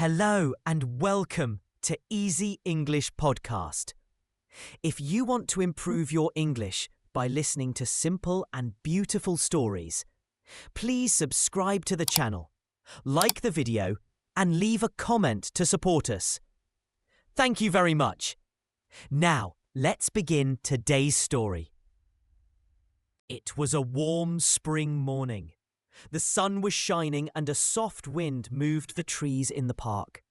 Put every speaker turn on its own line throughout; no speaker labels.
Hello and welcome to Easy English Podcast. If you want to improve your English by listening to simple and beautiful stories, please subscribe to the channel, like the video, and leave a comment to support us. Thank you very much. Now, let's begin today's story. It was a warm spring morning. The sun was shining and a soft wind moved the trees in the park.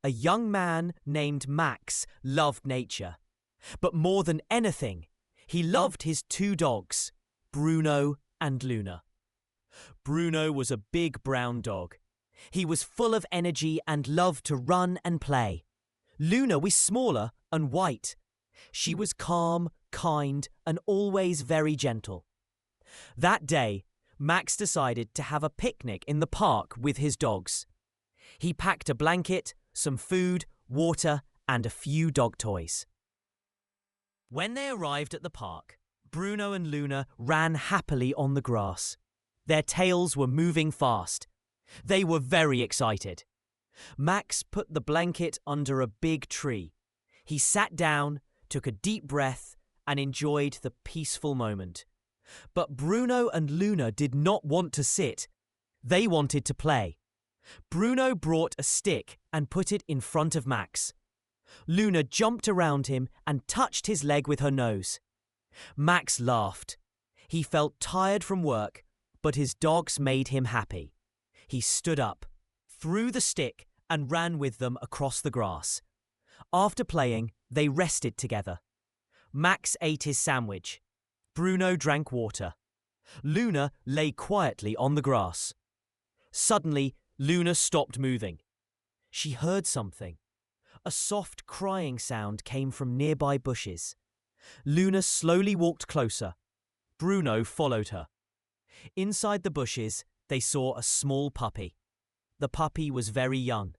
A young man named Max loved nature, but more than anything, he loved his two dogs, Bruno and Luna. Bruno was a big brown dog. He was full of energy and loved to run and play. Luna was smaller and white. She was calm, kind, and always very gentle. That day, Max decided to have a picnic in the park with his dogs. He packed a blanket, some food, water, and a few dog toys. When they arrived at the park, Bruno and Luna ran happily on the grass. Their tails were moving fast. They were very excited. Max put the blanket under a big tree. He sat down, took a deep breath, and enjoyed the peaceful moment. But Bruno and Luna did not want to sit. They wanted to play. Bruno brought a stick and put it in front of Max. Luna jumped around him and touched his leg with her nose. Max laughed. He felt tired from work, but his dogs made him happy. He stood up, threw the stick, and ran with them across the grass. After playing, they rested together. Max ate his sandwich. Bruno drank water. Luna lay quietly on the grass. Suddenly, Luna stopped moving. She heard something. A soft crying sound came from nearby bushes. Luna slowly walked closer. Bruno followed her. Inside the bushes, they saw a small puppy. The puppy was very young.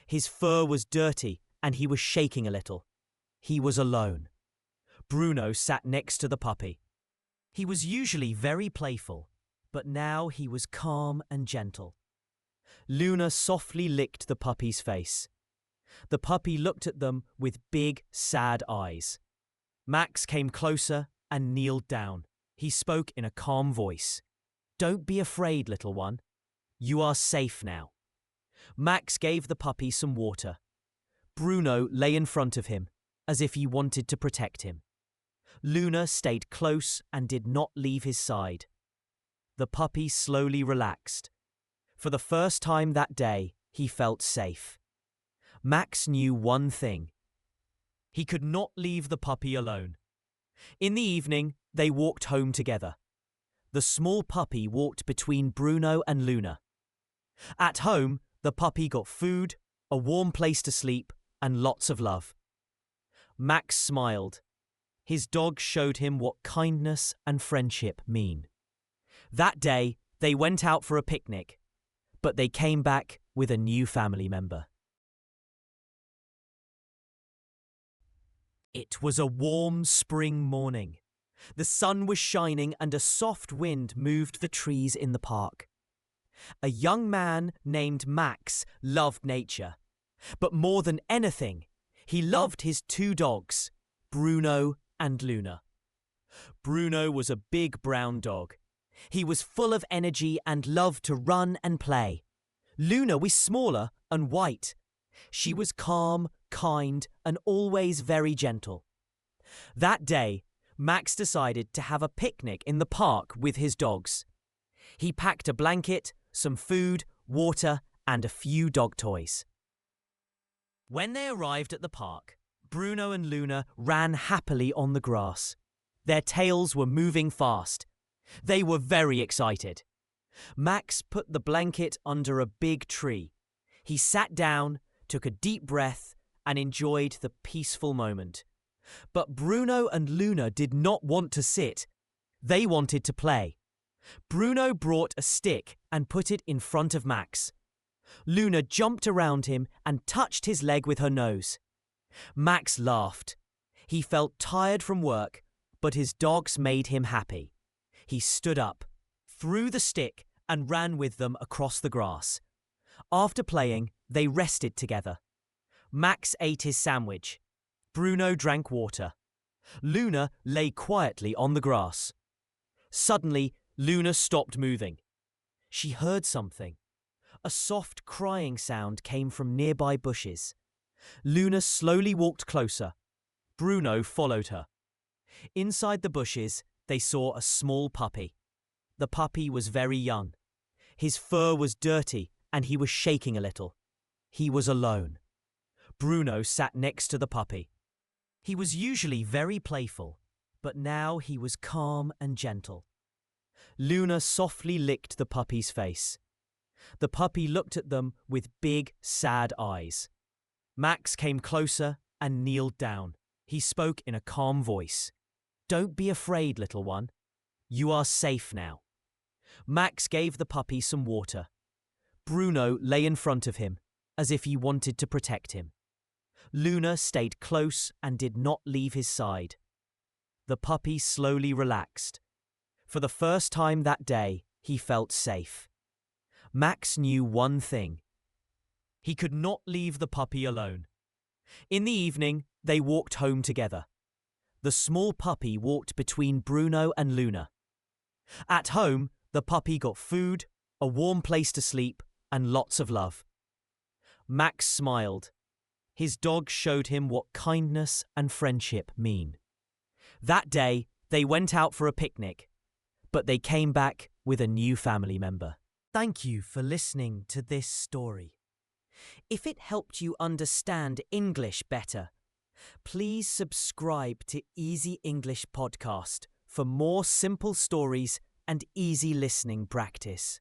His fur was dirty and he was shaking a little. He was alone. Bruno sat next to the puppy. He was usually very playful, but now he was calm and gentle. Luna softly licked the puppy's face. The puppy looked at them with big, sad eyes. Max came closer and kneeled down. He spoke in a calm voice. "Don't be afraid, little one. You are safe now." Max gave the puppy some water. Bruno lay in front of him, as if he wanted to protect him. Luna stayed close and did not leave his side. The puppy slowly relaxed. For the first time that day, he felt safe. Max knew one thing. He could not leave the puppy alone. In the evening, they walked home together. The small puppy walked between Bruno and Luna. At home, the puppy got food, a warm place to sleep, and lots of love. Max smiled. His dog showed him what kindness and friendship mean. That day, they went out for a picnic, but they came back with a new family member. It was a warm spring morning. The sun was shining and a soft wind moved the trees in the park. A young man named Max loved nature, but more than anything, he loved his two dogs, Bruno and Luna. Bruno was a big brown dog. He was full of energy and loved to run and play. Luna was smaller and white. She was calm, kind, and always very gentle. That day, Max decided to have a picnic in the park with his dogs. He packed a blanket, some food, water, and a few dog toys. When they arrived at the park, Bruno and Luna ran happily on the grass. Their tails were moving fast. They were very excited. Max put the blanket under a big tree. He sat down, took a deep breath, and enjoyed the peaceful moment. But Bruno and Luna did not want to sit. They wanted to play. Bruno brought a stick and put it in front of Max. Luna jumped around him and touched his leg with her nose. Max laughed. He felt tired from work, but his dogs made him happy. He stood up, threw the stick, and ran with them across the grass. After playing, they rested together. Max ate his sandwich. Bruno drank water. Luna lay quietly on the grass. Suddenly, Luna stopped moving. She heard something. A soft crying sound came from nearby bushes. Luna slowly walked closer. Bruno followed her. Inside the bushes, they saw a small puppy. The puppy was very young. His fur was dirty and he was shaking a little. He was alone. Bruno sat next to the puppy. He was usually very playful, but now he was calm and gentle. Luna softly licked the puppy's face. The puppy looked at them with big, sad eyes. Max came closer and kneeled down. He spoke in a calm voice. "Don't be afraid, little one. You are safe now." Max gave the puppy some water. Bruno lay in front of him, as if he wanted to protect him. Luna stayed close and did not leave his side. The puppy slowly relaxed. For the first time that day, he felt safe. Max knew one thing. He could not leave the puppy alone. In the evening, they walked home together. The small puppy walked between Bruno and Luna. At home, the puppy got food, a warm place to sleep, and lots of love. Max smiled. His dog showed him what kindness and friendship mean. That day, they went out for a picnic, but they came back with a new family member. Thank you for listening to this story. If it helped you understand English better, please subscribe to Easy English Podcast for more simple stories and easy listening practice.